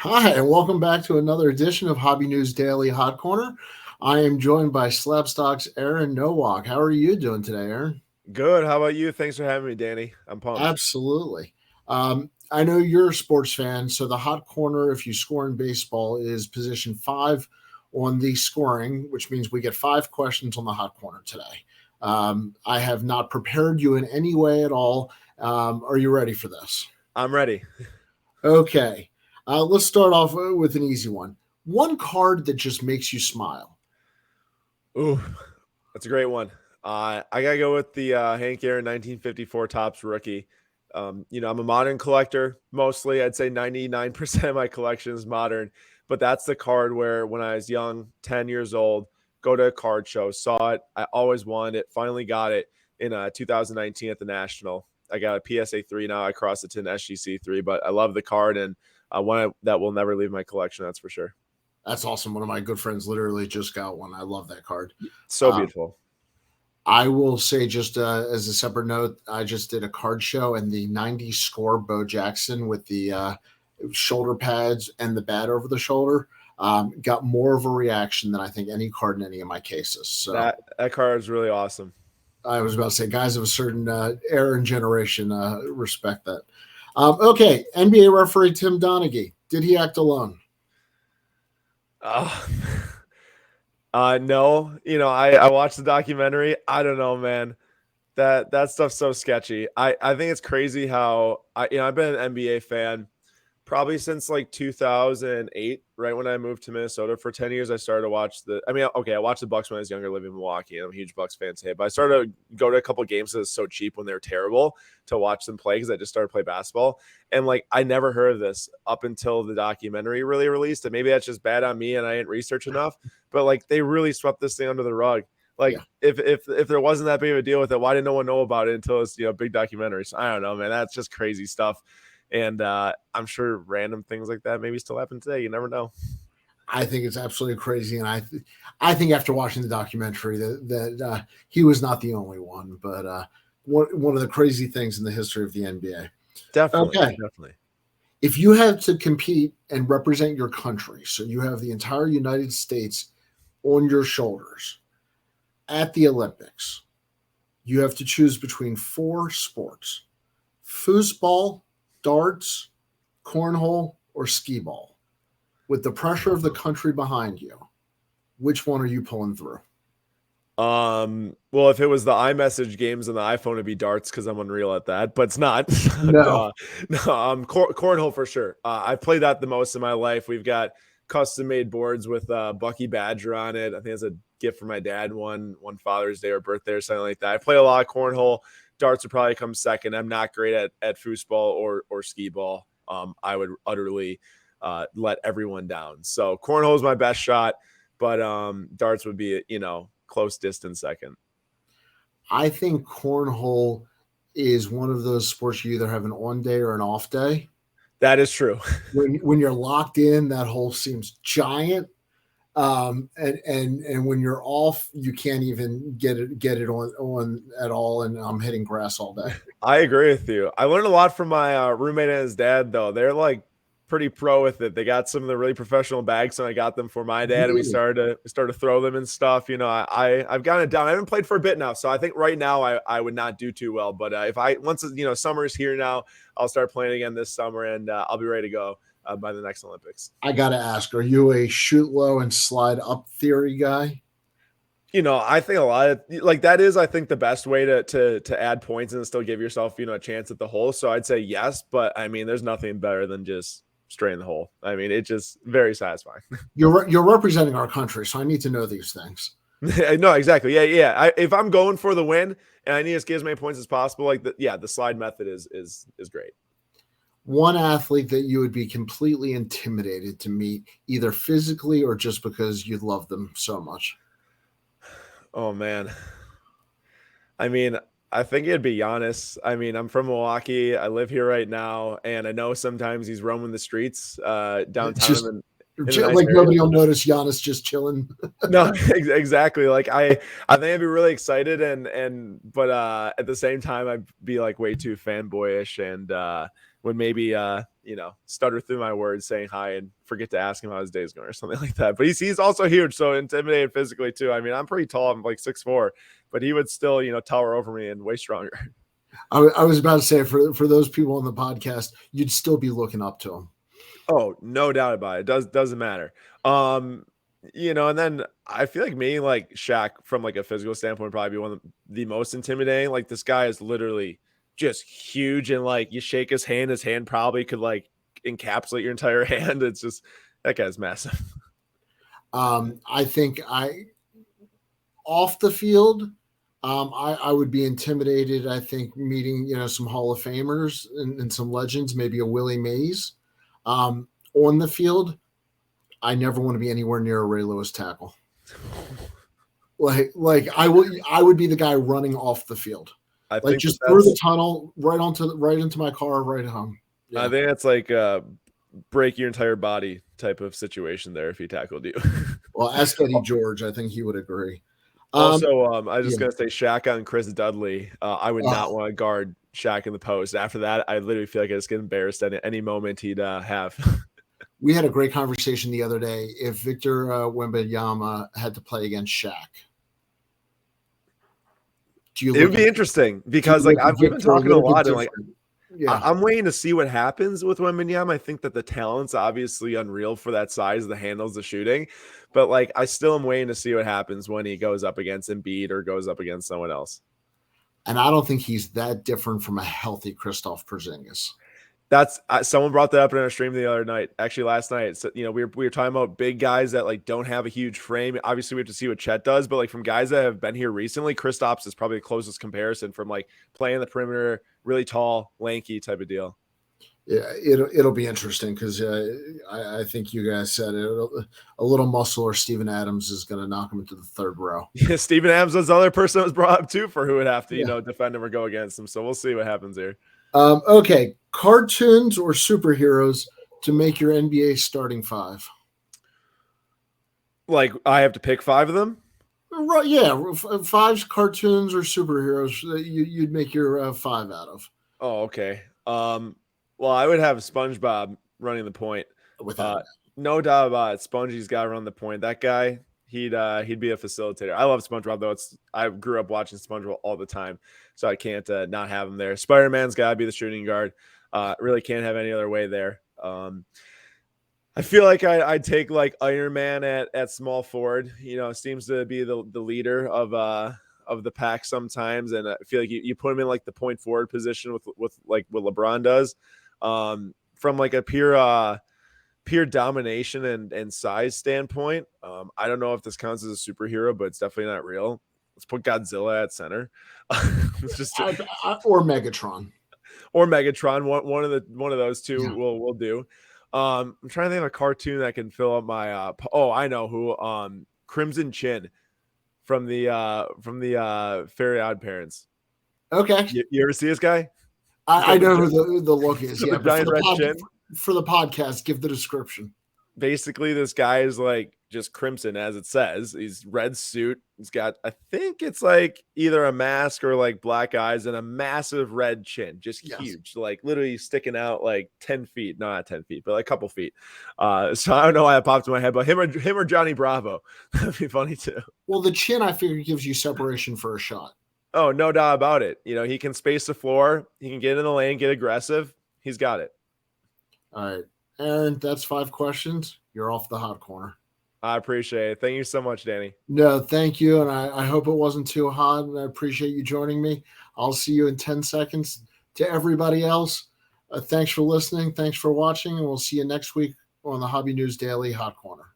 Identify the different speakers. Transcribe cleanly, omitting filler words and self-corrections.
Speaker 1: Hi, and welcome back to another edition of Hobby News Daily Hot Corner. I am joined by SlabStox Aaron Nowak. How are you doing today, Aaron?
Speaker 2: Good. How about you? Thanks for having me, Danny. I'm pumped.
Speaker 1: Absolutely. I know you're a sports fan, so the Hot Corner, if you score in baseball, is position 5 on the scoring, which means we get 5 questions on the Hot Corner today. I have not prepared you in any way at all. Are you ready for this?
Speaker 2: I'm ready.
Speaker 1: Okay. Let's start off with an easy one. One card that just makes you smile.
Speaker 2: Ooh, that's a great one. I gotta go with the Hank Aaron 1954 Topps rookie. I'm a modern collector mostly. I'd say 99% of my collection is modern, but that's the card where when I was young, 10 years old, go to a card show, saw it. I always wanted it. Finally got it in 2019 at the National. I got a PSA 3 now. I crossed it to an SGC 3, but I love the card and that will never leave my collection. That's for sure.
Speaker 1: That's awesome. One of my good friends literally just got one. I love that card.
Speaker 2: So
Speaker 1: Uh,
Speaker 2: beautiful.
Speaker 1: I will say, just as a separate note, I just did a card show, and the 90s score Bo Jackson with the shoulder pads and the bat over the shoulder got more of a reaction than I think any card in any of my cases. So
Speaker 2: That card is really awesome.
Speaker 1: I was about to say, guys of a certain era and generation respect that. Okay, NBA referee Tim Donaghy. Did he act alone?
Speaker 2: Uh, no, I watched the documentary. I don't know, man. That stuff's so sketchy. I think it's crazy how I've been an NBA fan probably since like 2008, right when I moved to Minnesota. For 10 years, I started to watch I watched the Bucks when I was younger, living in Milwaukee, and I'm a huge Bucks fan today. But I started to go to a couple games that was so cheap when they were terrible to watch them play because I just started to play basketball. And like, I never heard of this up until the documentary really released. And maybe that's just bad on me and I didn't research enough. But like, they really swept this thing under the rug. Like,
Speaker 1: Yeah.
Speaker 2: if there wasn't that big of a deal with it, why did no one know about it until it's big documentary? So I don't know, man. That's just crazy stuff. And I'm sure random things like that maybe still happen today. You never know.
Speaker 1: I think it's absolutely crazy, and I think after watching the documentary that he was not the only one, but one of the crazy things in the history of the NBA.
Speaker 2: Definitely,
Speaker 1: Okay,
Speaker 2: definitely.
Speaker 1: if you had to compete and represent your country, so you have the entire United States on your shoulders at the Olympics, you have to choose between 4 sports: foosball, darts, cornhole, or skee ball. With the pressure of the country behind you, which one are you pulling through?
Speaker 2: Well, if it was the iMessage games on the iPhone, it'd be darts because I'm unreal at that, but it's not.
Speaker 1: No.
Speaker 2: No, cornhole for sure. I played that the most in my life. We've got custom made boards with Bucky Badger on it. I think it's a gift from my dad one Father's Day or birthday or something like that. I play a lot of cornhole. Darts would probably come second. I'm not great at foosball or skee ball. I would utterly let everyone down. So cornhole is my best shot, but darts would be close distance second.
Speaker 1: I think cornhole is one of those sports you either have an on day or an off day.
Speaker 2: That is true.
Speaker 1: When you're locked in, that hole seems giant. And when you're off, you can't even get it on at all. And I'm hitting grass all day.
Speaker 2: I agree with you. I learned a lot from my roommate and his dad, though. They're like pretty pro with it. They got some of the really professional bags, and I got them for my dad, and we
Speaker 1: Really?
Speaker 2: started to throw them and stuff. I've gotten it down. I haven't played for a bit now, so I think right now I would not do too well. But if I once summer's here now, I'll start playing again this summer, and I'll be ready to go by the next Olympics.
Speaker 1: I gotta ask: are you a shoot low and slide up theory guy?
Speaker 2: I think a lot of like that is, I think, the best way to add points and still give yourself, a chance at the hole. So I'd say yes, but I mean, there's nothing better than just straight in the hole. I mean, it's just very satisfying.
Speaker 1: You're representing our country, so I need to know these things.
Speaker 2: No, exactly. Yeah. If I'm going for the win and I need to get as many points as possible, like the slide method is great.
Speaker 1: One athlete that you would be completely intimidated to meet, either physically or just because you love them so much.
Speaker 2: Oh man. I mean, I think it'd be Giannis. I mean, I'm from Milwaukee. I live here right now, and I know sometimes he's roaming the streets downtown
Speaker 1: Just
Speaker 2: in a nice
Speaker 1: Like
Speaker 2: area.
Speaker 1: nobody will notice Giannis just chilling.
Speaker 2: No, exactly. Like I think I'd be really excited but at the same time I'd be like way too fanboyish and would maybe stutter through my words saying hi and forget to ask him how his day's going or something like that. But he's also huge, so intimidated physically too. I mean, I'm pretty tall, I'm like 6'4", but he would still, tower over me and way stronger.
Speaker 1: I was about to say for those people on the podcast, you'd still be looking up to him.
Speaker 2: Oh, no doubt about it. Doesn't matter. And then I feel like me, like Shaq, from like a physical standpoint, probably be one of the most intimidating. Like this guy is literally just huge, and like you shake his hand probably could like encapsulate your entire hand. It's just that guy's massive.
Speaker 1: I think off the field, I would be intimidated. I think meeting some Hall of Famers and some legends, maybe a Willie Mays. On the field, I never want to be anywhere near a Ray Lewis tackle. Like I would be the guy running off the field.
Speaker 2: I
Speaker 1: like
Speaker 2: think
Speaker 1: just through the tunnel right into my car right home.
Speaker 2: Yeah. I think that's like break your entire body type of situation there if he tackled you.
Speaker 1: Well, ask Eddie George. I think he would agree.
Speaker 2: Also, I was just gonna say Shaq on Chris Dudley. I would not want to guard Shaq in the post. After that, I literally feel like I just get embarrassed at any moment he'd have.
Speaker 1: We had a great conversation the other day. If Victor Wembanyama had to play against Shaq,
Speaker 2: it would be interesting because like we've been talking a lot and like I'm waiting to see what happens with Wembanyama. I think that the talent's obviously unreal for that size, the handles, the shooting, but like I still am waiting to see what happens when he goes up against Embiid or goes up against someone else.
Speaker 1: And I don't think he's that different from a healthy Kristaps Porzingis.
Speaker 2: That's someone brought that up in our stream the other night, actually last night. So, we were talking about big guys that like don't have a huge frame. Obviously we have to see what Chet does, but like from guys that have been here recently, Kristaps is probably the closest comparison from like playing the perimeter, really tall, lanky type of deal.
Speaker 1: Yeah, it'll be interesting because I think you guys said it. A little muscle or Steven Adams is going to knock him into the third row.
Speaker 2: Yeah, Steven Adams was the other person that was brought up too for who would have to defend him or go against him. So we'll see what happens here.
Speaker 1: Okay, cartoons or superheroes to make your NBA starting five?
Speaker 2: Like I have to pick 5 of them?
Speaker 1: Right, yeah, 5 cartoons or superheroes that you'd make your 5 out of.
Speaker 2: Oh, okay. Well, I would have SpongeBob running the point. No doubt about it. Spongey's got to run the point. That guy, he'd be a facilitator. I love SpongeBob though. I grew up watching SpongeBob all the time, so I can't not have him there. Spider-Man's got to be the shooting guard. Really can't have any other way there. I feel like I'd take like Iron Man at small forward. Seems to be the leader of the pack sometimes, and I feel like you put him in like the point forward position with like what LeBron does. From like a pure domination and size standpoint, I don't know if this counts as a superhero, but it's definitely not real. Let's put Godzilla at center.
Speaker 1: Or Megatron.
Speaker 2: Or Megatron, one of those two will do. I'm trying to think of a cartoon that can fill up my I know who. Crimson Chin from the Fairy Odd Parents.
Speaker 1: Okay.
Speaker 2: You ever see this guy?
Speaker 1: I know who the look is. Yeah,
Speaker 2: giant red chin.
Speaker 1: For the podcast, give the description.
Speaker 2: Basically, this guy is like just crimson, as it says. He's red suit. He's got, I think it's like either a mask or like black eyes and a massive red chin, just huge, like literally sticking out like 10 feet. No, not 10 feet, but like a couple feet. So I don't know why it popped in my head, but him or Johnny Bravo. That'd be funny too.
Speaker 1: Well, the chin, I figure, gives you separation for a shot.
Speaker 2: Oh, no doubt about it. He can space the floor. He can get in the lane, get aggressive. He's got it.
Speaker 1: All right. Aaron, that's 5 questions. You're off the hot corner.
Speaker 2: I appreciate it. Thank you so much, Danny.
Speaker 1: No, thank you. And I hope it wasn't too hot. And I appreciate you joining me. I'll see you in 10 seconds. To everybody else, thanks for listening. Thanks for watching. And we'll see you next week on the Hobby News Daily Hot Corner.